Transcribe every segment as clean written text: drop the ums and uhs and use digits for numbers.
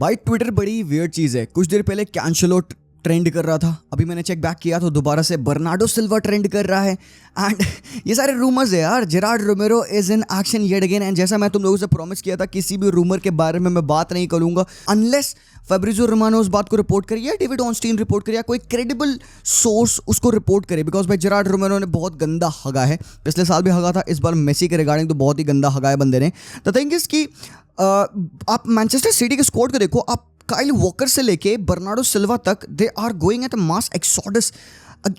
भाई ट्विटर बड़ी वियर्ड चीज़ है। कुछ देर पहले कैंशलो ट्रेंड कर रहा था, अभी मैंने चेक बैक किया तो दोबारा से बर्नार्डो सिल्वा ट्रेंड कर रहा है। एंड ये सारे रूमर्स है यार। Gerard Romero is in action yet again. And जैसा मैं तुम लोगों से प्रॉमिस किया था, किसी भी रूमर के बारे में मैं बात नहीं करूंगा अनलेस फैब्रिज़ियो रोमानो उस बात को रिपोर्ट करे या डेविड ऑनस्टीन रिपोर्ट करे या कोई क्रेडिबल सोर्स उसको रिपोर्ट करे। बिकॉज भाई जेरार्ड रोमेरो ने बहुत गंदा हगा है, पिछले साल भी हगा था, इस बार मेसी के रिगार्डिंग तो बहुत ही गंदा हगा है बंदे ने। द थिंग इज कि आप मैनचेस्टर सिटी के स्क्वाड को देखो, आप काइल वॉकर से लेके बर्नार्डो सिल्वा तक they are going at a mass exodus.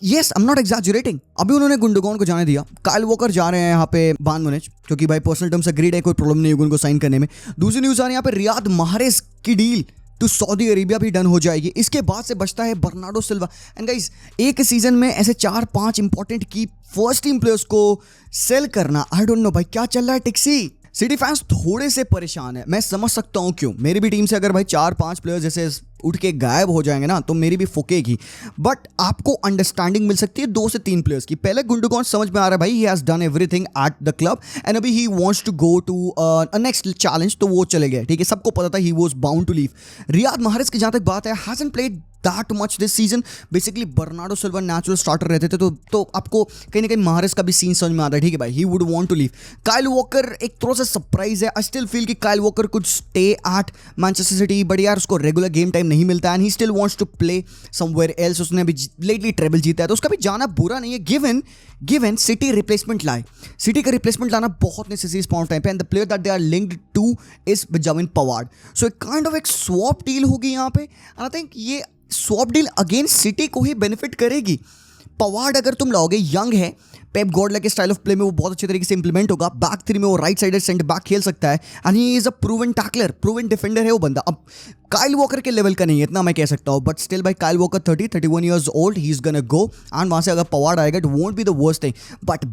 Yes, I am not exaggerating. अभी उन्होंने गुंडोगन को जाने दिया, काइल वॉकर जा रहे हैं यहाँ पे बायर्न म्यूनिच, क्योंकि भाई पर्सनल टर्म्स एग्रीड है, कोई प्रॉब्लम नहीं होगी उनको साइन करने में। दूसरी न्यूज़ आ रही है यहाँ पे रियाद माहरेज की डील तो सऊदी अरेबिया भी डन हो जाएगी। इसके बाद से बचता है बर्नार्डो सिल्वा। एंड गाइस, एक सीजन में ऐसे 4-5 इंपॉर्टेंट की फर्स्ट टीम प्लेयर्स को सेल करना, आई डोंट नो भाई क्या चल रहा है टिक्सी। सिटी फैंस थोड़े से परेशान है, मैं समझ सकता हूं क्यों। मेरी भी टीम से अगर भाई 4-5 प्लेयर्स जैसे उठ के गायब हो जाएंगे ना तो मेरी भी फुकेगी। बट आपको अंडरस्टैंडिंग मिल सकती है 2 से 3 प्लेयर्स की। पहले गुंडोगन समझ में आ रहा है भाई, he has done everything at the club and अभी he wants to go to a next challenge, तो वो चले गए। ठीक है, सबको पता था he was bound to leave. Riyad Mahrez की जहां तक बात है, hasn't played that much this season। Basically Bernardo Silva natural starter रहते थे, तो आपको कहीं ना कहीं माहरेज का भी सीन समझ में आता है। ठीक है भाई, he would want to leave. Kyle Walker एक थोड़ा सा सरप्राइज है। आई स्टिल फील कि Kyle Walker could stay at Manchester City, but यार उसको रेगुलर गेम टाइम नहीं मिलता and he still wants to play somewhere else. उसने अभी लेटली ट्रेबल जीता है, तो उसका भी जाना बुरा नहीं है। गिवन सिटी रिप्लेसमेंट लाए, सिटी का रिप्लेसमेंट लाना बहुत नेसेसरी इस पॉइंट टाइम पे। And the player that they are linked to is Benjamin Pavard. So एक काइंड ऑफ एक स्वैप डील होगी यहाँ पे। एंड आई थिंक ये स्वैप डील अगेन सिटी को ही बेनिफिट करेगी। पवार्ड अगर तुम लाओगे, यंग है, पेप गार्डियोला के स्टाइल ऑफ प्ले में वो बहुत अच्छे तरीके से इंप्लीमेंट होगा। बैक 3 में वो राइट साइड सेंटर बैक खेल सकता है and he is a proven tackler, proven defender है वो बंदा। अब काइल वॉकर के लेवल का नहीं है, इतना मैं कह सकता हूँ, बट स्टिल भाई Kyle walker 31 years old, he is gonna go and वहाँ से अगर पवार्ड आएगा it won't be the worst thing. But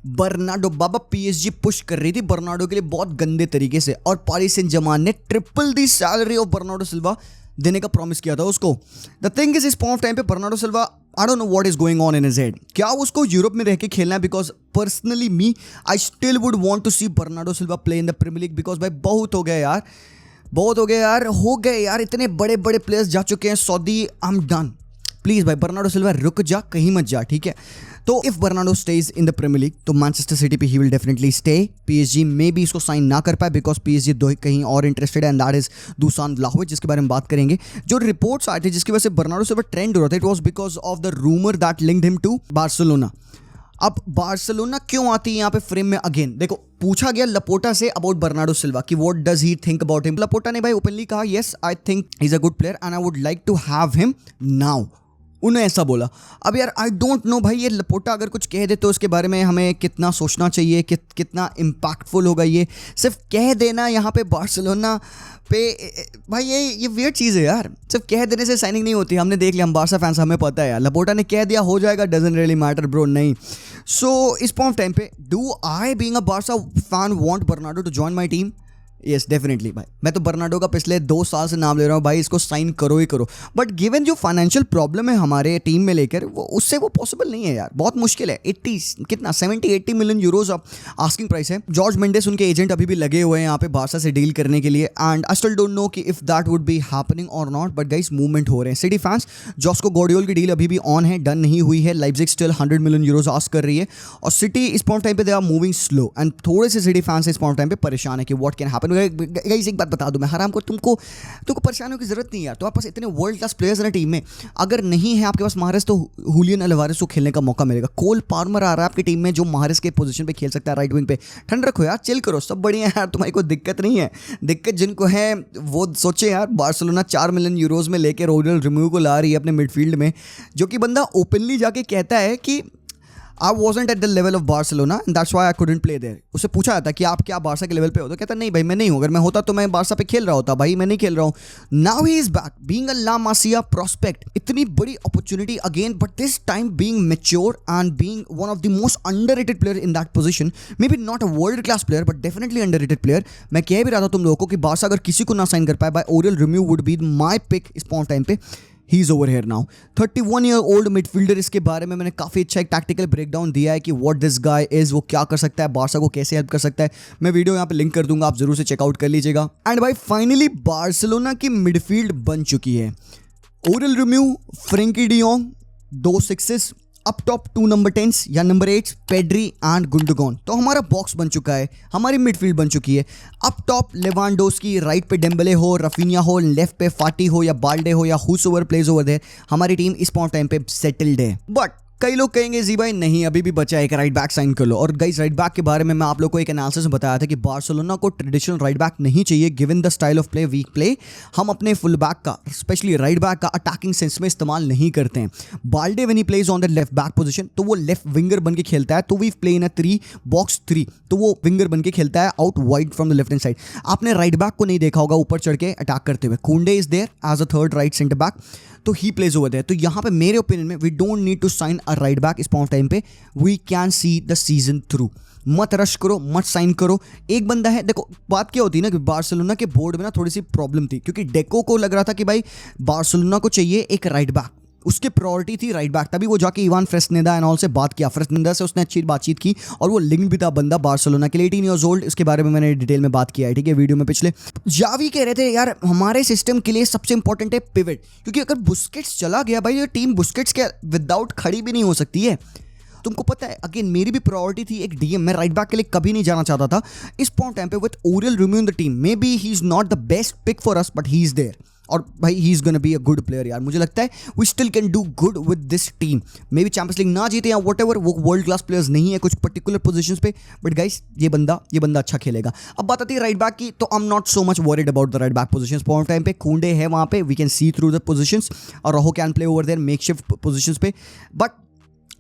Bernardo Baba, PSG push कर रही थी बर्नार्डो के लिए बहुत गंदे तरीके से, और पारिस सेंट जर्मन ने triple the salary of Bernardo Silva देने का प्रॉमिस किया था उसको। द थिंग इज, इस पॉइंट ऑफ टाइम पे Bernardo Silva, I don't know what is going on in his head. क्या उसको यूरोप में रह के खेलना है? Because personally me I still would want to see Bernardo Silva play in the Premier League. Because भाई बहुत हो गया यार, इतने बड़े बड़े प्लेयर्स जा चुके हैं Saudi. I am done. Please भाई बर्नार्डो सिल्वा रुक जा, कहीं मत जा, ठीक है। तो if Bernardo stays in the Premier League तो मैनचेस्टर सिटी पे ही विल डेफिनेटली स्टे। पीएसजी में भी इसको साइन ना कर पाए बिकॉज पीएसजी कहीं और इंटरेस्टेड है एंड दैट इज दुसान व्लाहोविच, जिसके बारे में बात करेंगे। जो रिपोर्ट्स आए थे जिसकी वजह से बर्नार्डो सिल्वा ट्रेंड हो रहा था, it was because of the rumour that linked him to Barcelona. अब बार्सिलोना क्यों आती है यहाँ पे फ्रेम में? अगेन देखो, पूछा गया लपोटा से अबाउट बर्नार्डो सिल्वा कि what does he think about him. Laporta ने भाई ओपनली कहा, yes I think he is a good player and I would like to have him now. उन्हें ऐसा बोला। अब यार आई डोंट नो भाई, ये लपोटा अगर कुछ कह दे तो उसके बारे में हमें कितना सोचना चाहिए, कितना इम्पैक्टफुल होगा ये। सिर्फ कह देना यहाँ पे बार्सिलोना पे, भाई ये वियर्ड चीज़ है यार। सिर्फ कह देने से साइनिंग नहीं होती। हमने देख लिया, हम बारसा फैंस, हमें पता है यार। लपोटा ने कह दिया हो जाएगा, डजंट रियली मैटर ब्रो, नहीं। सो इस पॉइंट टाइम पे do I being a Barca fan want Bernardo to join my team? Yes definitely भाई, मैं तो बर्नार्डो का पिछले 2 साल से नाम ले रहा हूँ भाई, इसको साइन करो ही करो। बट गिवन जो फाइनेंशियल प्रॉब्लम है हमारे टीम में लेकर, वो उससे वो पॉसिबल नहीं है यार, बहुत मुश्किल है। 70-80 मिलियन यूरोज आस्किंग प्राइस है। जॉर्ज मेंडेस उनके एजेंट अभी भी लगे हुए हैं यहाँ पे बारसा से डील करने के लिए and I still don't know कि if that would be happening और नॉट, बट गाइस मूवमेंट हो रहे हैं। सिटी फैंस, जॉस्को गॉर्डियोल की डील अभी भी ऑन है, डन नहीं हुई है। Leipzig still 100 million euros ask कर रही है और सिटी इस पॉइंट टाइम पे they are moving slow and थोड़े से सिटी फैंस इस पॉइंट टाइम पे परेशान है कि व्हाट कैन हैपन। एक बात बता दूं मैं, हराम को तुमको परेशान होने की जरूरत नहीं है यार। तो आपके पास इतने वर्ल्ड क्लास प्लेयर्स हैं ना टीम में, अगर नहीं है आपके पास माहरेज तो हुलियन अल्वारेज को खेलने का मौका मिलेगा। कोल पार्मर आ रहा है आपकी टीम में जो माहरेज के पोजीशन पे खेल सकता है राइट विंग पे। ठंड रखो यार, चिल करो, सब बढ़िया यार, तुम्हारी कोई दिक्कत नहीं है। दिक्कत जिनको है वो सोचे यार, बार्सिलोना 4 मिलियन यूरोज में लेकर रोमेउ को ला रही है अपने मिडफील्ड में, जो कि बंदा ओपनली जाके कहता है कि I wasn't at the level of Barcelona and that's why I couldn't play there। उससे पूछा जाता कि आप क्या बारसा के लेवल पे हो, तो कहता नहीं भाई मैं नहीं हूँ, अगर मैं होता तो मैं बारसा पे खेल रहा होता, भाई मैं नहीं खेल रहा हूँ। Now he is back being a La Masia prospect, इतनी बड़ी opportunity again, but this time being mature and being one of the most underrated player in that position, maybe not a world class player but definitely underrated player। मैं कह भी रहा था तुम लोगों को कि बारसा अगर किसी को ना साइन कर पाए, by Oriol Romeu would be my pick इस पॉइंट टाइम पे। He is over here now. 31 year old midfielder, इसके बारे में मैंने काफ़ी अच्छा एक टैक्टिकल ब्रेकडाउन दिया है कि व्हाट दिस गाय इज, वो क्या कर सकता है, बार्सा को कैसे हेल्प कर सकता है। मैं वीडियो यहाँ पे लिंक कर दूंगा, आप जरूर से चेकआउट कर लीजिएगा। एंड भाई फाइनली बार्सिलोना की मिडफील्ड बन चुकी है। Oriol Romeu, Frenkie de Jong, 2 sixes, up top 2 number 10s या नंबर 8 पेड्री एंड गुंडोगन। तो हमारा बॉक्स बन चुका है, हमारी मिडफील्ड बन चुकी है। अप टॉप लेवांडोस्की, राइट पे डेम्बले हो, रफीनिया हो, लेफ्ट पे फाटी हो या बाल्डे हो या हुसओवर प्लेज ओवर देयर, हमारी टीम इस पॉइंट टाइम पे सेटल्ड है। बट कई लोग कहेंगे जी भाई नहीं, अभी भी बचा एक राइट बैक साइन कर लो। और गाइस राइट बैक के बारे में मैं आप लोग को एक एनालिसिस में बताया था कि बार्सिलोना को ट्रेडिशनल राइट बैक नहीं चाहिए given the style of play weak play. हम अपने फुल बैक का स्पेशली राइट बैक का अटैकिंग सेंस में इस्तेमाल नहीं करते हैं। Balde when he plays on the left back position तो वो लेफ्ट विंगर बन के खेलता है, तो we play in a 3-box-3, तो वो विंगर बन के खेलता है out wide from the left hand side. आपने राइट बैक को नहीं देखा होगा ऊपर चढ़ के अटैक करते हुए। Kounde is there as a third right centre back, तो ही प्लेज ओवर देयर। तो यहाँ पे मेरे ओपिनियन में we don't need to sign a right back इस पॉइंट टाइम पे, we can see the season through. मत रश करो, मत साइन करो। एक बंदा है, देखो बात क्या होती है ना कि बार्सिलोना के बोर्ड में ना थोड़ी सी प्रॉब्लम थी, क्योंकि डेको को लग रहा था कि भाई बार्सिलोना को चाहिए एक राइट बैक, उसकी प्रायोरिटी थी राइट बैक। तभी वो जाके इवान फ्रेस्नेदा एंड ऑल से बात किया, फ्रेस्नेदा से उसने अच्छी बातचीत की और वो लिंक भी था बंदा बार्सिलोना के लिए, 18 ईयर्स ओल्ड। इसके बारे में मैंने डिटेल में बात किया है, ठीक है, वीडियो में पिछले। जावी कह रहे थे यार हमारे सिस्टम के लिए सबसे इंपॉर्टेंट है पिवट, क्योंकि अगर बुस्केट्स चला गया भाई ये टीम बुस्केट्स के विदाउट खड़ी भी नहीं हो सकती है। तुमको पता है अगेन मेरी भी प्रायोरिटी थी एक डीएम, मैं राइट बैक के लिए कभी नहीं जाना चाहता था। इस पॉइंट टाइम पे with Oriol Romeu in the team, maybe he is not the best pick for us but he is there. और भाई he is gonna be a good player यार, मुझे लगता है we still can do good with this team. Maybe Champions League ना जीते या whatever, वो वर्ल्ड क्लास प्लेयर्स नहीं है कुछ पर्टिकुलर पोजीशंस पे, बट गाइस ये बंदा अच्छा खेलेगा। अब बात आती है राइट बैक की, तो I am not so much worried about the right back positions. Point time पे कुंडे है वहां पे, we can see through the positions, और Rojo can play over there makeshift positions पे। बट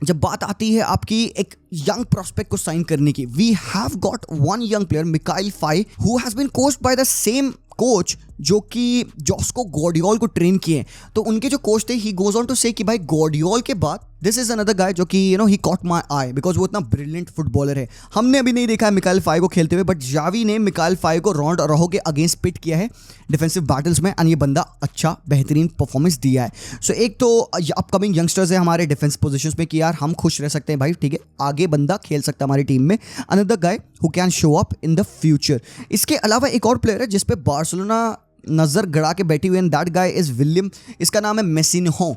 जब बात आती है आपकी एक यंग प्रोस्पेक्ट को साइन करने की, we have got one young player Mikayil Faye who has been coached by the same coach जो कि जॉस्को गॉर्डियोल को ट्रेन किए। तो उनके जो कोच थे ही गोज ऑन टू से कि भाई गॉर्डियोल के बाद दिस इज अनदर गाय जो कि you know he cot my I because वो इतना ब्रिलियंट फुटबॉलर है। हमने अभी नहीं देखा है मिकाइल फाई को खेलते हुए, बट जावी ने मिकाइल फाई को रॉन्ड रोहो के अगेंस्ट पिट किया है डिफेंसिव बैटल्स में, एंड ये बंदा अच्छा बेहतरीन परफॉर्मेंस दिया है। सो एक तो अपकमिंग यंगस्टर्स है हमारे डिफेंस पोजीशंस में कि यार हम खुश रह सकते हैं भाई, ठीक है, आगे बंदा खेल सकता है हमारी टीम में। Another guy who can show up in the future. इसके अलावा एक और प्लेयर है जिस पे बार्सिलोना नजर गड़ा के बैठी हुई है, दैट गाय इज विलियम, इसका नाम है मेसिन्हो,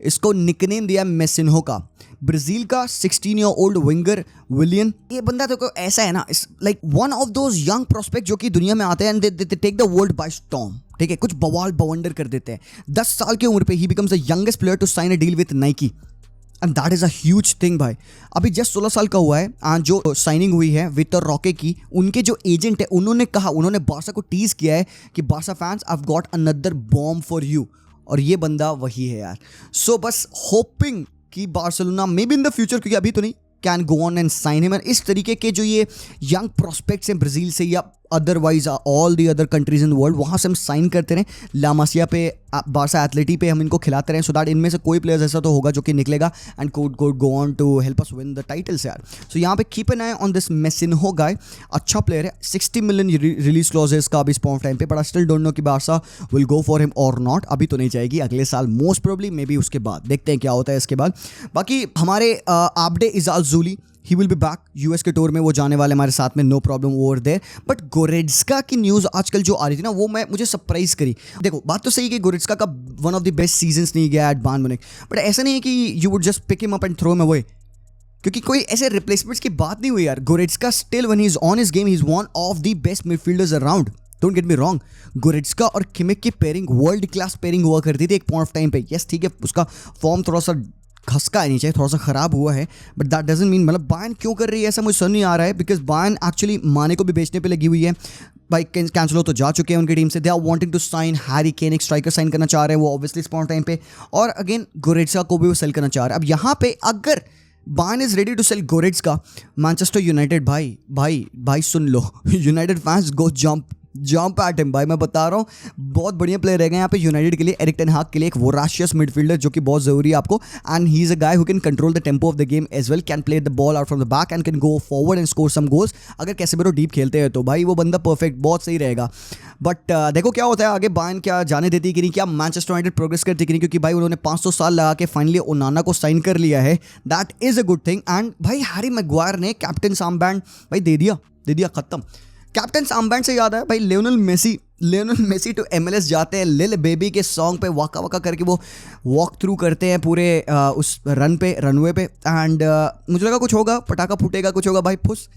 इसको निकनेम दिया मेसिन्हो का। ब्राजील का 16 ईयर ओल्ड विंगर विलियन, ये बंदा तो ऐसा है ना, like one of those young prospect जो कि दुनिया में आते हैं and they take the world by storm, ठीक है, कुछ बवाल बवंडर कर देते हैं। 10 साल की उम्र पे ही becomes the youngest player to sign a deal with Nike, and that is a huge thing भाई। अभी जस्ट 16 साल का हुआ है, एंड जो साइनिंग हुई है विक्टर रॉके की, उनके जो एजेंट है उन्होंने बार्सा को टीज किया है कि Barca fans I have got another bomb for you, और ये बंदा वही है यार। सो बस होपिंग कि Barcelona may be in the future, क्योंकि अभी तो नहीं, can go on and sign him. इस तरीके के जो ये यंग प्रोस्पेक्ट्स हैं ब्राजील से या otherwise all the other countries in the world, वहाँ से हम साइन करते रहें। लामासिया पे, बार्सा एथलेटी पे हम इनको खिलाते रहें, सो दैट इनमें से कोई प्लेयर्स ऐसा तो होगा जो कि निकलेगा and could go on to help us win the titles यार। सो यहाँ पे keep an eye on this Messinho guy, अच्छा प्लेयर है। 60 मिलियन रिलीज क्लॉज है इसका अभी इस पॉइंट टाइम पे, but I still don't know कि Barca will go for him और नॉट। अभी तो नहीं जाएगी, अगले साल मोस्ट प्रोबेबली, मे बी उसके बाद देखते हैं क्या होता है इसके बाद। बाकी हमारे Abde Ezzalzouli, he will be back, US के टूर में वो जाने वाले हमारे साथ में, no problem over there. But Goretzka की न्यूज़ आजकल जो आ रही थी ना, वो मुझे सरप्राइज करी। देखो बात तो सही है कि गोरेट्स्का का one of the best seasons नहीं गया एट बायर्न म्यूनिख, बट ऐसा नहीं है कि you would just pick him up and throw him away, क्योंकि कोई ऐसे रिप्लेसमेंट्स की बात नहीं हुई यार। Goretzka still when he is on his game he is one of the best midfielders around, don't get me wrong. Goretzka और Kimmich की पेयरिंग वर्ल्ड क्लास पेयरिंग हुआ करती थी एक पॉइंट ऑफ टाइम पे। यस ठीक है, उसका फॉर्म थोड़ा सा खसका है नीचे, थोड़ा सा खराब हुआ है, बट दैट डजंट मीन, मतलब बायर्न क्यों कर रही है ऐसा मुझे समझ नहीं आ रहा है, बिकॉज बायर्न एक्चुअली माने को भी बेचने पे लगी हुई है। भाई कैंसलो तो जा चुके हैं उनकी टीम से, they are wanting to sign Harry Kane, एक स्ट्राइकर साइन करना चाह रहे हैं वो ऑब्वियसली स्पॉट टाइम पे, और अगेन गोरेट्स्का को भी वो सेल करना चाह रहे हैं। अब यहाँ पे अगर Bayern is ready to sell Goretzka, Manchester United भाई सुन लो, United fans go jump, jump at him भाई, मैं बता रहा हूँ बहुत बढ़िया प्लेयर रहेगा यहाँ पे यूनाइटेड के लिए, एरिक टेन हाग के लिए, एक वोराशियस मिडफील्डर जो कि बहुत जरूरी है आपको, and he is a guy who can control the tempo of the game as well, can play the ball out from the back and can go forward and score some goals. अगर Casemiro deep खेलते हैं तो भाई वो बंदा perfect बहुत सही रहेगा। बट देखो क्या होता है आगे, बायर्न क्या जाने देती कि नहीं, क्या मैनचेस्टर यूनाइटेड प्रोग्रेस करती कि नहीं, क्योंकि भाई उन्होंने 500 साल लगा के फाइनली ओनाना को साइन कर लिया है, that is a good thing. And भाई हैरी मैग्वायर ने कैप्टन आर्मबैंड भाई दे दिया खत्म। कैप्टन आर्मबैंड से याद है भाई, लियोनेल मेसी टू MLS जाते हैं, लिल बेबी के सॉन्ग पे वाका वाका करके वो वॉक थ्रू करते हैं पूरे उस रनवे पे, एंड मुझे लगा कुछ होगा, पटाखा फूटेगा, कुछ होगा भाई, फुस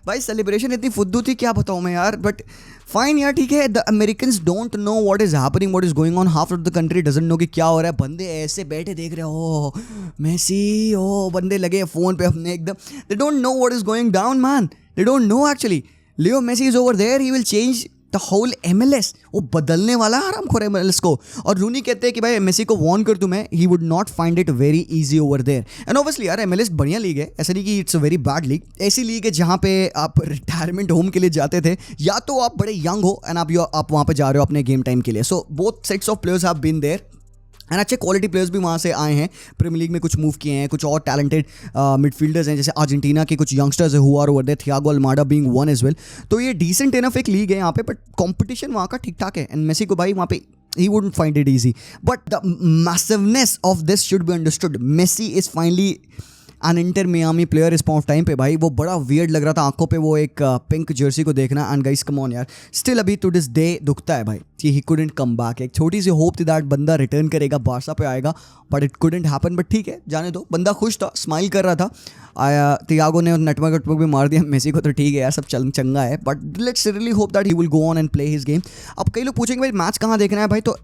भाई सेलिब्रेशन इतनी फुद्दू थी, क्या बताऊँ मैं यार, बट फाइन यार, ठीक है। The Americans don't know what is happening, what is going on, half of the country doesn't know कि क्या हो रहा है। बंदे ऐसे बैठे देख रहे हो मेसी, ओ बंदे लगे फ़ोन पे अपने एकदम, they don't know what is going down man, they don't know actually. Leo Messi is over there, he will change the whole MLS, वो बदलने वाला हरामखोर MLS को। और रूनी कहते हैं कि भाई मेसी को वार्न कर दूं मैं, he would not find it very easy over there. And obviously यार MLS बढ़िया लीग है, ऐसा नहीं कि it's a very bad league, ऐसी लीग है जहाँ पे आप रिटायरमेंट होम के लिए जाते थे, या तो आप बड़े यंग हो एंड आप वहाँ पे जा रहे हो अपने गेम टाइम के लिए। So both sets of players have been there and अच्छे क्वालिटी प्लेयर्स भी वहाँ से आए हैं, प्रीमियर लीग में कुछ मूव किए हैं, कुछ और टैलेंटेड मिडफील्डर्स हैं, जैसे अर्जेंटीना के कुछ यंगस्टर्स है who are over there, Thiago Almada being one as well. तो ये डिसेंट इनफ एक लीग है यहाँ पे, बट कंपटीशन वहाँ का ठीक ठाक है, एंड मेसी को भाई वहाँ पे he wouldn't find it easy, but the massiveness of this should be understood. Messi is finally an Inter Miami player इस पॉइंट ऑफ टाइम पे भाई, वो बड़ा वियर्ड लग रहा था आंखों पे वो एक पिंक जर्सी को देखना, एंड गाइस कम ऑन यार, स्टिल अभी टू दिस डे दुखता है भाई कि ही कुडंट कम बैक। एक छोटी सी होप थी दैट बंदा रिटर्न करेगा, बारसा पे आएगा, but it couldn't happen. But ठीक है, जाने दो, बंदा खुश था, स्माइल कर रहा था। थियागो ने नेटवर्क भी मार दिया मेसी को, तो ठीक है यार, सब चंगा है, but let's really hope that he will go on and play his game. अब कई लोग पूछेंगे भाई मैच कहाँ देखना है भाई, तो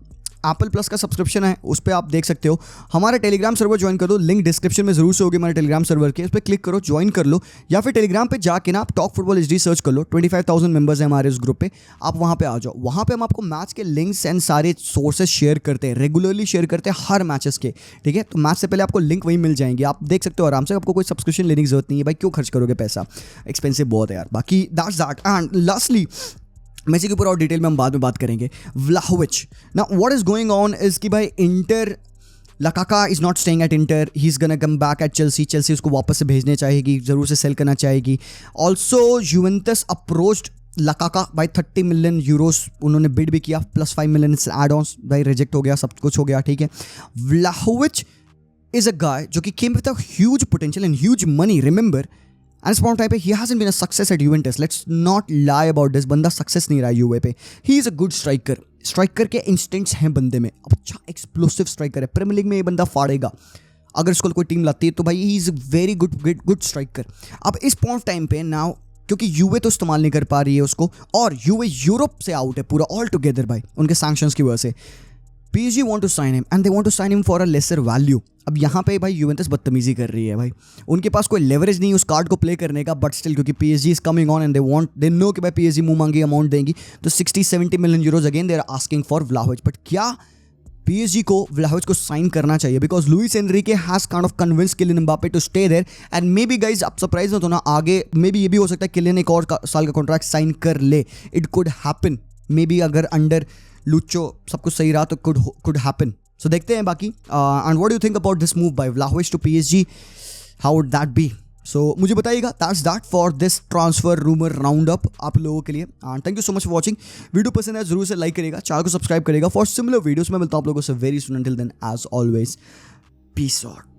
एप्पल प्लस का सब्सक्रिप्शन है, उस पर आप देख सकते हो। हमारा टेलीग्राम सर्वर ज्वाइन कर दो, लिंक डिस्क्रिप्शन में जरूर से होगी हमारे टेलीग्राम सर्वर के, उस पर क्लिक करो, ज्वाइन कर लो, या फिर टेलीग्राम पे जाके ना आप टॉक फुटबॉल HD सर्च कर लो, 25,000 मेंबर्स हैं हमारे उस ग्रुप पे, आप वहाँ पे आ जाओ। वहाँ पे हम आपको मैच के लिंक्स एंड सारे सोर्सेज शेयर करते हैं, रेगुलरली शेयर करते हैं हर मैचेस के, ठीक है। तो मैच से पहले आपको लिंक वहीं मिल जाएंगे, आप देख सकते हो आराम से, आपको कोई सब्सक्रिप्शन लेने की जरूरत नहीं है भाई, क्यों खर्च करोगे पैसा, एक्सपेंसिव बहुत है यार। बाकी that's that. And lastly Messi के पूरा और डिटेल में हम बाद में बात करेंगे। Vlahovic, now what is going on is कि भाई Inter, Lukaku is not staying at Inter, he is gonna come back at Chelsea उसको वापस से भेजने चाहेगी, जरूर से सेल करना चाहेगी। ऑल्सो यूवेंटस अप्रोच्ड लकाका भाई, 30 मिलियन यूरोस उन्होंने बिड भी किया, +5 मिलियन एड ऑन्स, भाई रिजेक्ट हो गया, सब कुछ हो गया, ठीक है। व्लाहोविच इज अ गाय जो कि came with a huge potential and huge money, remember, and इस पॉइंट टाइम पे he hasn't been a success at Juventus, let's not lie about this, बंदा सक्सेस नहीं रहा यूवे पे। He is a good striker के instincts हैं बंदे में, अच्छा एक्सप्लोसिव स्ट्राइकर है, प्रीमियर लीग में ये बंदा फाड़ेगा अगर इसको कोई टीम लाती है, तो भाई he is a very good striker. अब इस पॉइंट टाइम पे नाउ, क्योंकि यूवे तो इस्तेमाल नहीं कर पा रही है उसको, और यूवे यूरोप से आउट है पूरा ऑल टुगेदर भाई, उनके सैंक्शंस की वजह से। PSG want to sign him and they want to sign him for a lesser value। अब यहाँ पे भाई यूवेंटस बदतमीजी कर रही है भाई, उनके पास कोई लेवरेज नहीं उस कार्ड को प्ले करने का, बट स्टिल क्योंकि PSG is coming on and they know कि भाई PSG मुंह मांगी अमाउंट देंगी, तो 60-70 million euros again they are asking for Vlahovic. But क्या PSG को व्लाहोविच को साइन करना चाहिए, because Luis Enrique has kind of convince Kylian Mbappe to stay there, and maybe guys आप सरप्राइज मत होना, आगे मे बी ये भी हो सकता है किलियन एक और साल का कॉन्ट्रैक्ट साइन कर ले, it could happen, may be अगर अंडर लुचो सब कुछ सही रहा तो could happen। सो देखते हैं बाकी। And what do you think about this move by Vlahovic to PSG, how would that be? So मुझे बताइएगा। That's that for this transfer rumour round up आप लोगों के लिए, and thank you so much for watching. Video पसंद है जरूर से लाइक करेगा, चैनल को सब्सक्राइब करेगा फॉर सिमिलर वीडियोस। मैं मिलता हूँ आप लोगों से very soon, until then as always peace out.